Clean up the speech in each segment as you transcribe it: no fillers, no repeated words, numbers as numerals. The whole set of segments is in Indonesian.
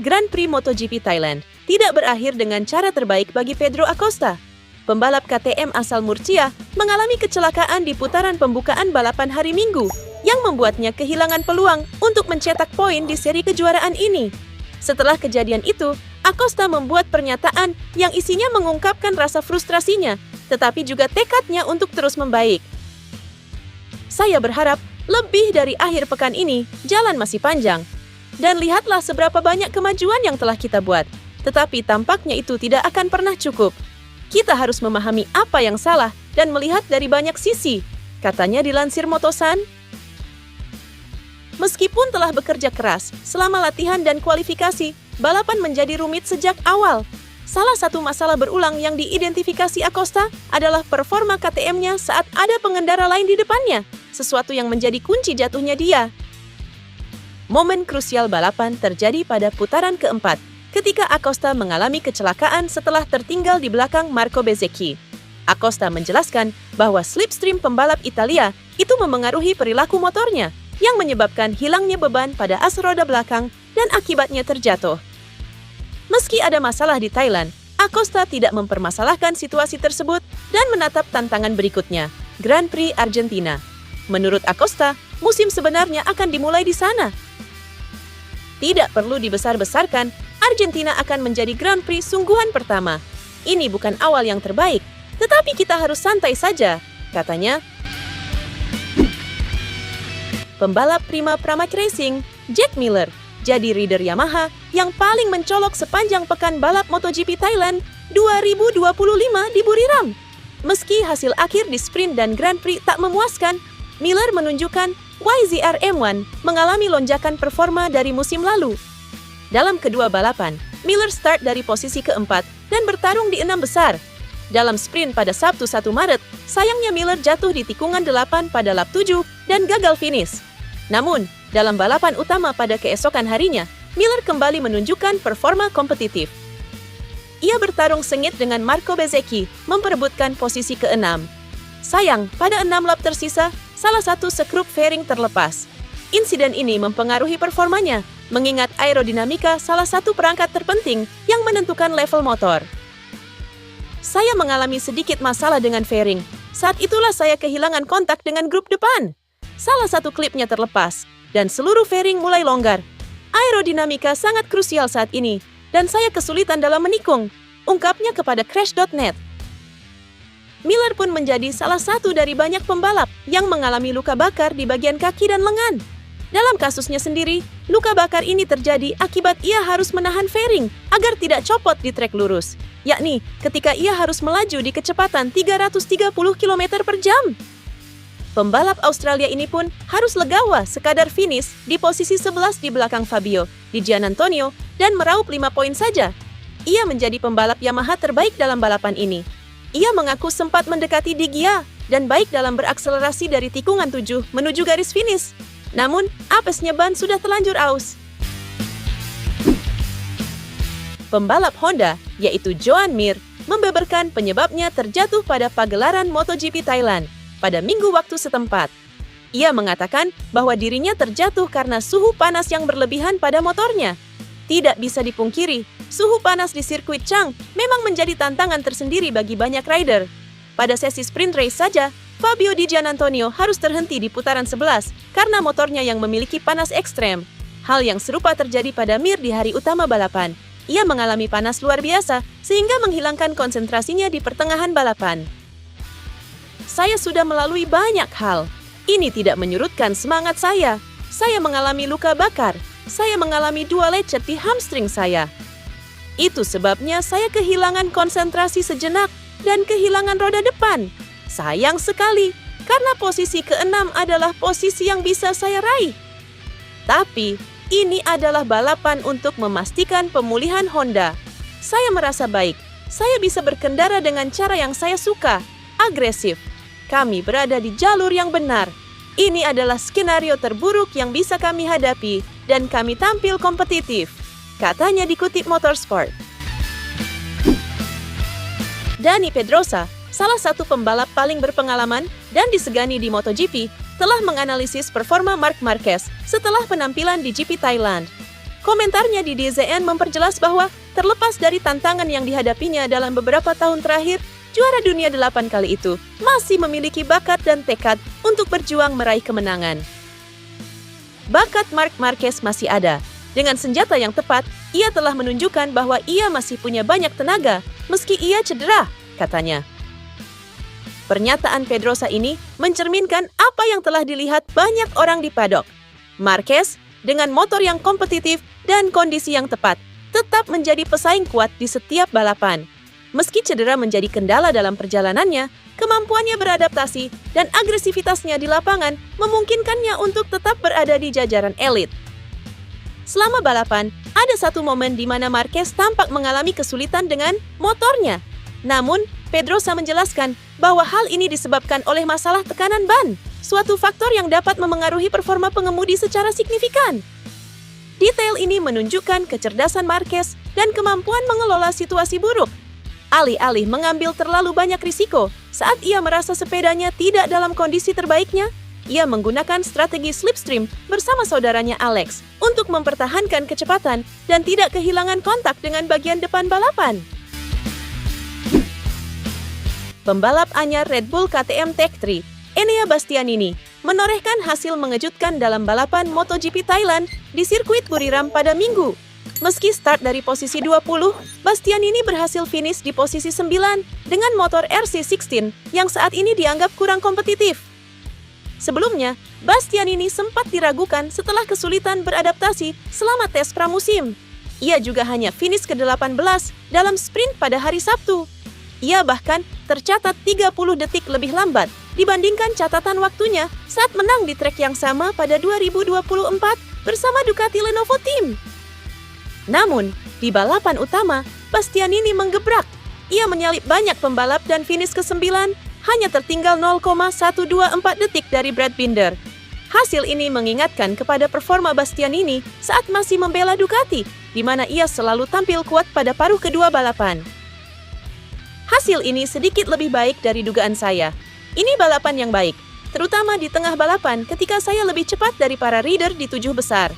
Grand Prix MotoGP Thailand tidak berakhir dengan cara terbaik bagi Pedro Acosta. Pembalap KTM asal Murcia mengalami kecelakaan di putaran pembukaan balapan hari Minggu yang membuatnya kehilangan peluang untuk mencetak poin di seri kejuaraan ini. Setelah kejadian itu, Acosta membuat pernyataan yang isinya mengungkapkan rasa frustrasinya, tetapi juga tekadnya untuk terus membaik. Saya berharap lebih dari akhir pekan ini, jalan masih panjang. Dan lihatlah seberapa banyak kemajuan yang telah kita buat. Tetapi tampaknya itu tidak akan pernah cukup. Kita harus memahami apa yang salah dan melihat dari banyak sisi, katanya dilansir Motosan. Meskipun telah bekerja keras selama latihan dan kualifikasi, balapan menjadi rumit sejak awal. Salah satu masalah berulang yang diidentifikasi Acosta adalah performa KTM-nya saat ada pengendara lain di depannya, sesuatu yang menjadi kunci jatuhnya dia. Momen krusial balapan terjadi pada putaran keempat, ketika Acosta mengalami kecelakaan setelah tertinggal di belakang Marco Bezzecchi. Acosta menjelaskan bahwa slipstream pembalap Italia itu memengaruhi perilaku motornya, yang menyebabkan hilangnya beban pada as roda belakang dan akibatnya terjatuh. Meski ada masalah di Thailand, Acosta tidak mempermasalahkan situasi tersebut dan menatap tantangan berikutnya, Grand Prix Argentina. Menurut Acosta, musim sebenarnya akan dimulai di sana. Tidak perlu dibesar-besarkan, Argentina akan menjadi Grand Prix sungguhan pertama. Ini bukan awal yang terbaik, tetapi kita harus santai saja, katanya. Pembalap prima Pramac Racing, Jack Miller, jadi rider Yamaha yang paling mencolok sepanjang pekan balap MotoGP Thailand 2025 di Buriram. Meski hasil akhir di sprint dan Grand Prix tak memuaskan, Miller menunjukkan YZR M1 mengalami lonjakan performa dari musim lalu. Dalam kedua balapan, Miller start dari posisi keempat dan bertarung di 6 besar. Dalam sprint pada Sabtu 1 Maret, sayangnya Miller jatuh di tikungan 8 pada lap 7 dan gagal finish. Namun, dalam balapan utama pada keesokan harinya, Miller kembali menunjukkan performa kompetitif. Ia bertarung sengit dengan Marco Bezzecchi, memperebutkan posisi ke-6. Sayang, pada 6 lap tersisa, salah satu sekrup fairing terlepas. Insiden ini mempengaruhi performanya, mengingat aerodinamika salah satu perangkat terpenting yang menentukan level motor. Saya mengalami sedikit masalah dengan fairing. Saat itulah saya kehilangan kontak dengan grup depan. Salah satu klipnya terlepas, dan seluruh fairing mulai longgar. Aerodinamika sangat krusial saat ini, dan saya kesulitan dalam menikung, ungkapnya kepada Crash.net. Miller pun menjadi salah satu dari banyak pembalap yang mengalami luka bakar di bagian kaki dan lengan. Dalam kasusnya sendiri, luka bakar ini terjadi akibat ia harus menahan fairing agar tidak copot di trek lurus, yakni ketika ia harus melaju di kecepatan 330 km per jam. Pembalap Australia ini pun harus legawa sekadar finish di posisi 11 di belakang Fabio Di Giannantonio dan meraup 5 poin saja. Ia menjadi pembalap Yamaha terbaik dalam balapan ini. Ia mengaku sempat mendekati Di Gia dan baik dalam berakselerasi dari tikungan 7 menuju garis finish. Namun, apesnya ban sudah terlanjur aus. Pembalap Honda, yaitu Joan Mir, membeberkan penyebabnya terjatuh pada pagelaran MotoGP Thailand pada Minggu waktu setempat. Ia mengatakan bahwa dirinya terjatuh karena suhu panas yang berlebihan pada motornya. Tidak bisa dipungkiri, suhu panas di sirkuit Chang memang menjadi tantangan tersendiri bagi banyak rider. Pada sesi sprint race saja, Fabio Di Giannantonio harus terhenti di putaran 11 karena motornya yang memiliki panas ekstrem. Hal yang serupa terjadi pada Mir di hari utama balapan. Ia mengalami panas luar biasa sehingga menghilangkan konsentrasinya di pertengahan balapan. Saya sudah melalui banyak hal. Ini tidak menyurutkan semangat saya. Saya mengalami luka bakar. Saya mengalami 2 lecet di hamstring saya. Itu sebabnya saya kehilangan konsentrasi sejenak dan kehilangan roda depan. Sayang sekali, karena posisi ke-6 adalah posisi yang bisa saya raih. Tapi, ini adalah balapan untuk memastikan pemulihan Honda. Saya merasa baik. Saya bisa berkendara dengan cara yang saya suka, agresif. Kami berada di jalur yang benar. Ini adalah skenario terburuk yang bisa kami hadapi dan kami tampil kompetitif, katanya dikutip Motorsport. Dani Pedrosa, salah satu pembalap paling berpengalaman dan disegani di MotoGP, telah menganalisis performa Marc Marquez setelah penampilan di GP Thailand. Komentarnya di DZN memperjelas bahwa terlepas dari tantangan yang dihadapinya dalam beberapa tahun terakhir, juara dunia 8 kali itu masih memiliki bakat dan tekad untuk berjuang meraih kemenangan. Bakat Marc Marquez masih ada. Dengan senjata yang tepat, ia telah menunjukkan bahwa ia masih punya banyak tenaga, meski ia cedera, katanya. Pernyataan Pedrosa ini mencerminkan apa yang telah dilihat banyak orang di paddock. Marquez, dengan motor yang kompetitif dan kondisi yang tepat, tetap menjadi pesaing kuat di setiap balapan. Meski cedera menjadi kendala dalam perjalanannya, kemampuannya beradaptasi dan agresivitasnya di lapangan memungkinkannya untuk tetap berada di jajaran elit. Selama balapan, ada satu momen di mana Marquez tampak mengalami kesulitan dengan motornya. Namun, Pedrosa menjelaskan bahwa hal ini disebabkan oleh masalah tekanan ban, suatu faktor yang dapat memengaruhi performa pengemudi secara signifikan. Detail ini menunjukkan kecerdasan Marquez dan kemampuan mengelola situasi buruk. Alih-alih mengambil terlalu banyak risiko saat ia merasa sepedanya tidak dalam kondisi terbaiknya, ia menggunakan strategi slipstream bersama saudaranya Alex untuk mempertahankan kecepatan dan tidak kehilangan kontak dengan bagian depan balapan. Pembalap anyar Red Bull KTM Tech3, Enea Bastianini, menorehkan hasil mengejutkan dalam balapan MotoGP Thailand di sirkuit Buriram pada Minggu. Meski start dari posisi 20, Bastianini berhasil finish di posisi 9 dengan motor RC16 yang saat ini dianggap kurang kompetitif. Sebelumnya, Bastianini sempat diragukan setelah kesulitan beradaptasi selama tes pramusim. Ia juga hanya finish ke-18 dalam sprint pada hari Sabtu. Ia bahkan tercatat 30 detik lebih lambat dibandingkan catatan waktunya saat menang di trek yang sama pada 2024 bersama Ducati Lenovo Team. Namun, di balapan utama, Bastianini menggebrak. Ia menyalip banyak pembalap dan finish ke-9 hanya tertinggal 0,124 detik dari Brad Binder. Hasil ini mengingatkan kepada performa Bastianini saat masih membela Ducati, di mana ia selalu tampil kuat pada paruh kedua balapan. Hasil ini sedikit lebih baik dari dugaan saya. Ini balapan yang baik, terutama di tengah balapan ketika saya lebih cepat dari para rider di 7 besar.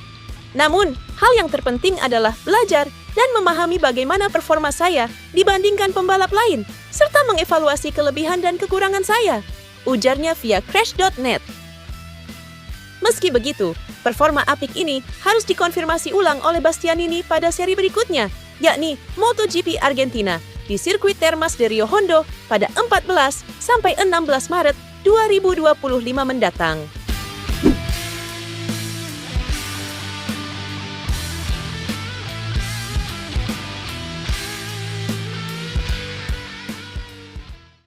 Namun, hal yang terpenting adalah belajar dan memahami bagaimana performa saya dibandingkan pembalap lain, serta mengevaluasi kelebihan dan kekurangan saya, ujarnya via Crash.net. Meski begitu, performa apik ini harus dikonfirmasi ulang oleh Bastianini pada seri berikutnya, yakni MotoGP Argentina, di sirkuit Termas de Rio Hondo pada 14 sampai 16 Maret 2025 mendatang.